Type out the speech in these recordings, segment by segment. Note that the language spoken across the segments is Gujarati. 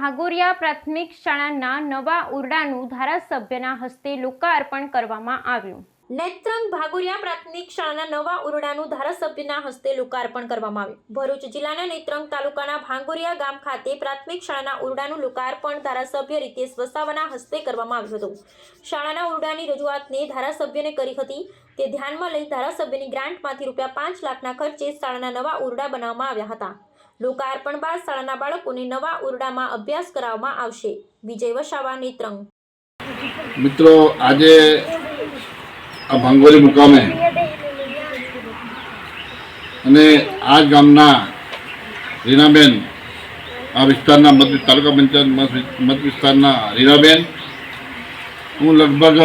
ભાગોરિયા પ્રાથમિક શાળાના નવા ઓરડાનું ધારાસભ્યના હસ્તે લોકાર્પણ કરવામાં આવ્યું। નેત્રંગ ભાગોરિયા પ્રાથમિક શાળાના નવા ઓરડાનું ધારાસભ્યના હસ્તે લોકાર્પણ કરવામાં આવ્યું। ભરૂચ જિલ્લાના નેત્રંગ તાલુકાના ભાગોરિયા ગામ ખાતે પ્રાથમિક શાળાના ઓરડાનું લોકાર્પણ ધારાસભ્ય રીતેશ વસાવાના હસ્તે કરવામાં આવ્યું હતું। શાળાના ઓરડાની રજૂઆતને ધારાસભ્યને કરી હતી, તે ધ્યાનમાં લઈ ધારાસભ્યની ગ્રાન્ટમાંથી ₹5 લાખના ખર્ચે શાળાના નવા ઓરડા બનાવવામાં આવ્યા હતા। लोकार्पण बाद शाळाना बाळकोने नवा ओरडामां अभ्यास कराववामां आवशे। विजय वसावा, नेत्रंग। मित्रों, आज आ भांगोरी मुकामे अने आ गामना रीनाबेन आ विस्तारना तालुका पंचायत मत विस्तारना रीनाबेन हूँ लगभग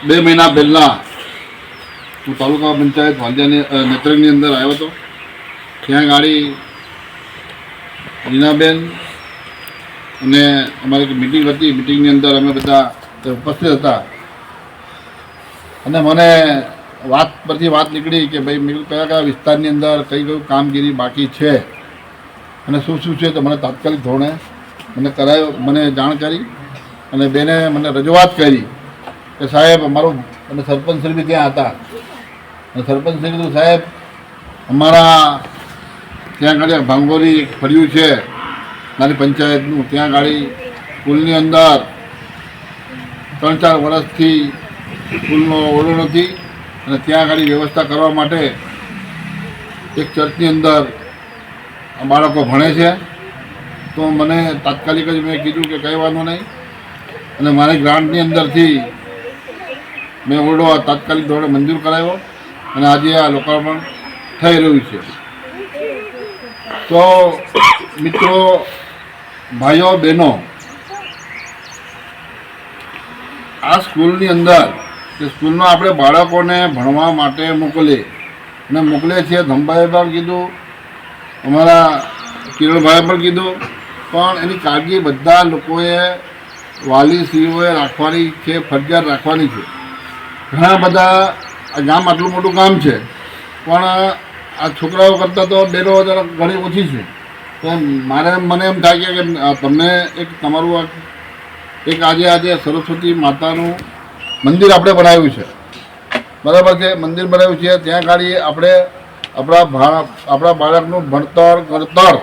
2 महीना पहला हूँ तालुका पंचायत वालियानी नेत्रंगनी अंदर आव्यो हतो। ત્યાં ગાડી રીનાબેન અને અમારી એક મીટિંગ હતી, મીટિંગની અંદર અમે બધા ઉપસ્થિત હતા અને મને વાત પરથી વાત નીકળી કે ભાઈ મેં કયા કયા વિસ્તારની અંદર કઈ કયું કામગીરી બાકી છે અને શું શું છે, તો મને તાત્કાલિક ધોરણે મને જાણ કરી અને બેને મને રજૂઆત કરી કે સાહેબ અમારું, અને સરપંચશ્રી બી ત્યાં હતા અને સરપંચશ્રી કીધું સાહેબ અમારા ત્યાં ગાડી ભાંગોરી ફર્યું છે નાની પંચાયતનું, ત્યાં ગાડી સ્કૂલની અંદર 3-4 વર્ષથી સ્કૂલનો ઓરડો નથી અને ત્યાં ગાડી વ્યવસ્થા કરવા માટે એક ચર્ચની અંદર બાળકો ભણે છે। તો મને તાત્કાલિક જ મેં કીધું કે કંઈ વાંધો નહીં અને મારી ગ્રાન્ટની અંદરથી મેં ઓરડો તાત્કાલિક ધોરણે મંજૂર કરાવ્યો અને આજે આ લોકાર્પણ થઈ રહ્યું છે। तो मित्रों, भाईओ बहनों, आ स्कूलनी अंदर स्कूलनो आपणे बाळकोने भणवा माटे मोकले छे। धमभाई पण कीधुं, अमारा किरणभाई पण कीधुं, पण एनी काळजी बधा लोकोए वालीश्रीओए राखवानी छे, फरजियात राखवानी छे। घणा बधा गाम आटલું મોટું ગામ છે પણ आ छोकराओ करता तो बेरो जरा घणी ओછી है। तो મને એમ થાય કે તમને એક તમારું એક આજે સરસ્વતી માતાનું મંદિર આપણે બનાવ્યું છે, બરાબર છે, મંદિર બનાવ્યું છે। ત્યાં ગાડી આપણે આપણા બાળકનું ભણતર ગણતર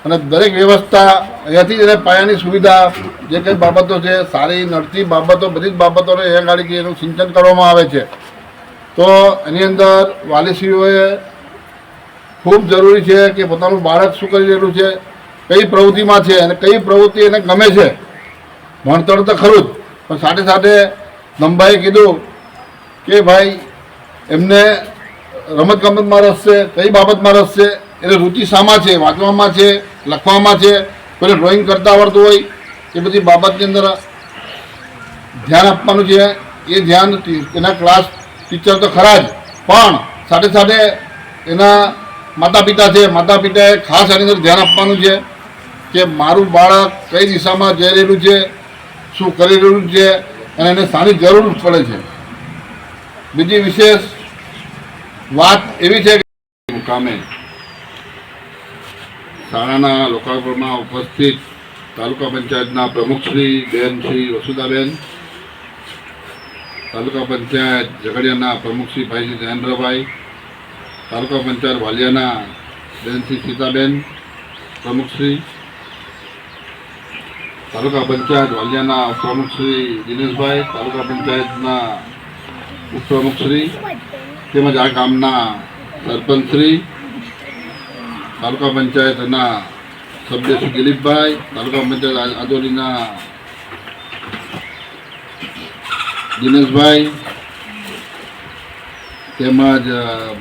અને દરેક વ્યવસ્થા અહીંયાથી જ પાયાની સુવિધા જે કંઈ બાબતો છે, સારી નડતી બાબતો, બધી જ બાબતોને અહીંયા ગાડી એનું સિંચન કરવામાં આવે છે। तो एनी अंदर वालीश्रीओए खूब जरूरी है कि पोतानुं बाळक शुं करी रह्युं छे, कई प्रवृत्तिमां छे अने कई प्रवृत्ति एने गमे छे। भणतर तो खरुं ज, पण साथे साथे धमभाईए कीधुं के भाई एमने रमत गमतमां रस छे, कई बाबतमां रस छे, एने रुचि शामां छे, वांचवामां छे, लखवामां छे, कोઈને ड्रॉइंग करता आवडતું હોય એ બધી બાબતની અંદર ધ્યાન આપવાનું છે। એ ધ્યાન એના ક્લાસ टीचर तो खरा ज, पण साथे साथे एना माता पिता है, माता पिताए खास आनी अंदर ध्यान आपवानुं छे कि मारुं बाळक कई दिशामां जई रहेलुं छे, शुं करी रहेलुं छे अने एने शानी जरूर पड़े छे। बीजी विशेष वात एवी छे के मुकामे शाळाना लोकार्पणमां उपस्थित तालुका पंचायतना प्रमुखश्री बेन श्री वसुधाबेन, तालुका पंचायत झगड़ियाना प्रमुख श्री भाई श्री जयेन्द्रभाई, तालुका पंचायत वालियाना बेन श्री सीताबेन प्रमुख श्री, तालुका पंचायत वालियाना प्रमुख श्री दिनेशभाई, तालुका पंचायतना उपप्रमुख श्री तेमज आ गामना सरपंच श्री, तालुका पंचायतना सभ्य श्री दिलीपभाई, तालुका पंचायत आदोलीना दिनेशभाई तेमज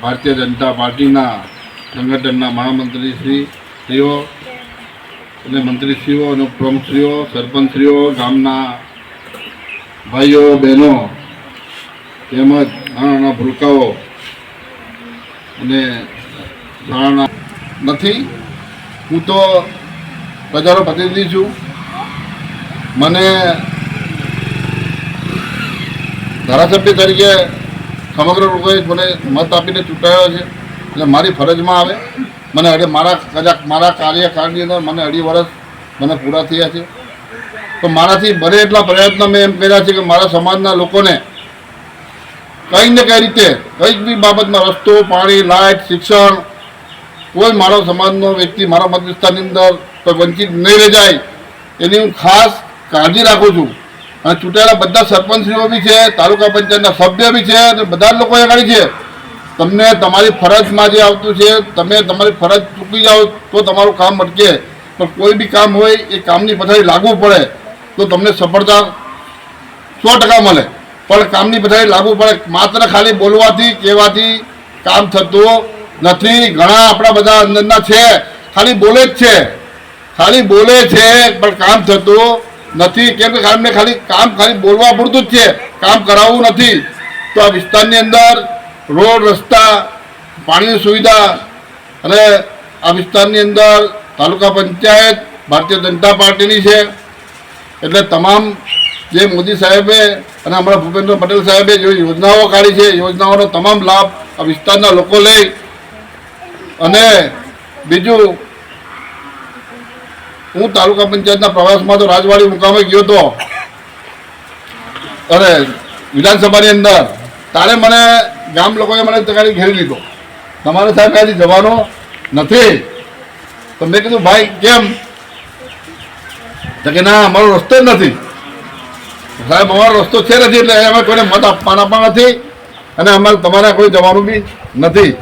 भारतीय जनता पार्टीना संगठनना महामंत्रीश्रीओ અને મંત્રીશ્રીઓ અને પ્રમુખશ્રીઓ, સરપંચશ્રીઓ, ગામના ભાઈઓ બહેનો તેમજ નાના ભૂલકાઓ અને શાળાના નથી। હું તો પ્રજાનો પ્રતિનિધિ છું, મને ધારાસભ્ય તરીકે સમગ્ર લોકોએ મને મત આપીને ચૂંટાયો છે, એટલે મારી ફરજમાં આવે મને મારા કાર્યકાળની અંદર મને 2.5 વર્ષ મને પૂરા થયા છે. તો મારાથી બને એટલા પ્રયત્ન મેં એમ કર્યા છે કે મારા સમાજના લોકોને કંઈક ને કઈ રીતે કંઈક બી બાબતમાં રસ્તો, પાણી, લાઇટ, શિક્ષણ, કોઈ મારો સમાજનો વ્યક્તિ મારા મત વિસ્તારની અંદર કોઈ વંચિત નહીં રહી જાય એની હું ખાસ કાળજી રાખું છું. અને ચૂંટાયેલા બધા સરપંચશ્રીઓ બી છે, તાલુકા પંચાયતના સભ્ય બી છે અને બધા જ લોકો આગળ છે. તમને તમારી ફરજમાં જે આવતું છે તમે તમારી ફરજ ચૂકી જાઓ તો તમારું કામ અટકે. પણ કોઈ બી કામ હોય એ કામની પછાડી લાગવું પડે તો તમને સફળતા 100% મળે. પણ કામની પછાડી લાગવું પડે. માત્ર ખાલી બોલવાથી કહેવાથી કામ થતું નથી. ઘણા આપણા બધા અંદરના છે ખાલી બોલે જ છે, ખાલી બોલે છે પણ કામ થતું નથી. કેમ કે ખાલી બોલવા પૂરતું જ છે, કામ કરાવવું નથી. તો આ વિસ્તારની અંદર રોડ, રસ્તા, પાણીની સુવિધા અને આ વિસ્તારની અંદર તાલુકા પંચાયત ભારતીય જનતા પાર્ટીની છે. એટલે તમામ જે મોદી સાહેબે અને અમારા ભૂપેન્દ્ર પટેલ સાહેબે જે યોજનાઓ કાઢી છે યોજનાઓનો તમામ લાભ આ વિસ્તારના લોકો લઈ. અને બીજું, હું તાલુકા પંચાયતના પ્રવાસમાં તો રાજવાડી મુકામે ગયો હતો અને વિધાનસભાની અંદર તારે મને ગામ લોકોએ મને તગારી ઘેરી લીધો, તમારે સાહેબ ત્યાંથી જવાનો નથી. તો મેં કીધું ભાઈ કેમ? તો કે ના, અમારો રસ્તો જ નથી. સાહેબ અમારો રસ્તો છે નથી એટલે અમે કોઈને મત આપવાના પણ નથી અને અમારે તમારે કોઈ જવાનું બી નથી.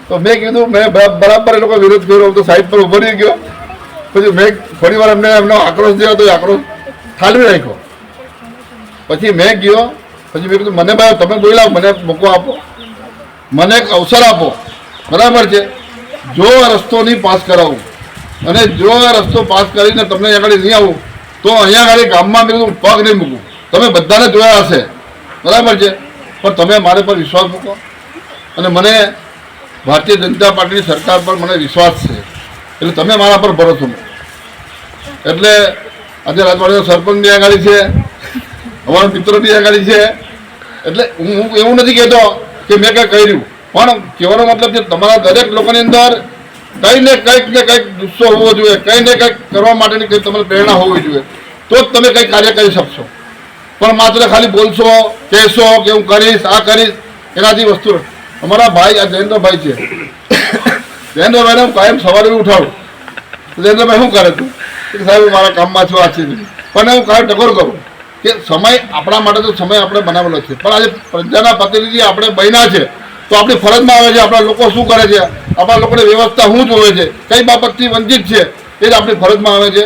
તો મેં કીધું, મેં બરાબર એ લોકો વિરોધ કર્યો તો સાઈડ પર ઉભો રહી ગયો. પછી મેં થોડી વાર એમનો આક્રોશ થયો તો આક્રોશ ઠાલવી રાખ્યો. પછી મેં ગયો, પછી મેં કીધું મને ભાઈ તમે બોલ્યા, મને મોકો આપો, મને એક અવસર આપો, બરાબર છે. જો આ રસ્તો નહીં પાસ કરાવું અને જો આ રસ્તો પાસ કરીને તમને અહીંયા આગળ નહીં આવું તો અહીંયા આગળ ગામમાં મેં કીધું પગ નહીં મૂકું. તમે બધાને જોયા હશે, બરાબર છે. પણ તમે મારે પર વિશ્વાસ મૂકો અને મને ભારતીય જનતા પાર્ટીની સરકાર પર મને વિશ્વાસ છે એટલે તમે મારા પર ભરોસો મૂકો. એટલે આજે રાજવાડીનો સરપંચ બી આગળ છે, અમારા મિત્રો બી આગળ છે. એટલે હું એવું નથી કહેતો કે મેં કંઈ કર્યું, પણ કહેવાનો મતલબ છે તમારા દરેક લોકોની અંદર કંઈ ને કંઈક જુસ્સો હોવો જોઈએ, કંઈ ને કંઈક કરવા માટેની કંઈક તમારી પ્રેરણા હોવી જોઈએ તો જ તમે કંઈક કાર્ય કરી શકશો. પણ માત્ર ખાલી બોલશો, કહેશો કે હું કરીશ, આ કરીશ, એનાથી વસ્તુ. અમારા ભાઈ આ જયેન્દ્રભાઈ છે, જયેન્દ્રભાઈને હું કાયમ સવારે ઉઠાડું. જયેન્દ્રભાઈ શું કરે તું? સાહેબ મારા કામમાં છું, આ છે. પણ હું કાંઈ ટકોર કરું કે સમય આપણા માટે તો સમય આપણે બનાવેલો છે, પણ આજે પ્રજાના પ્રતિનિધિ આપણે બન્યા છે તો આપણી ફરજમાં આવે છે આપણા લોકો શું કરે છે, આપણા લોકોની વ્યવસ્થા શું જોવે છે, કઈ બાબતથી વંચિત છે એ જ આપણી ફરજમાં આવે છે.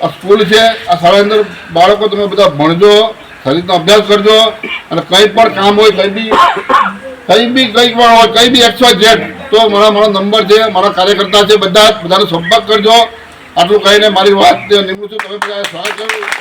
આ સ્કૂલ છે, આ શાળાની અંદર બાળકો તમે બધા ભણજો, શરીરનો અભ્યાસ કરજો અને કંઈ પણ કામ હોય કંઈ પણ હોય કંઈ બી XYZ તો મારો નંબર છે, મારા કાર્યકર્તા છે, બધાને સંપર્ક કરજો. આટલું કહીને મારી વાત નિમણું છું. તમે બધા સ્વાગત કર્યું.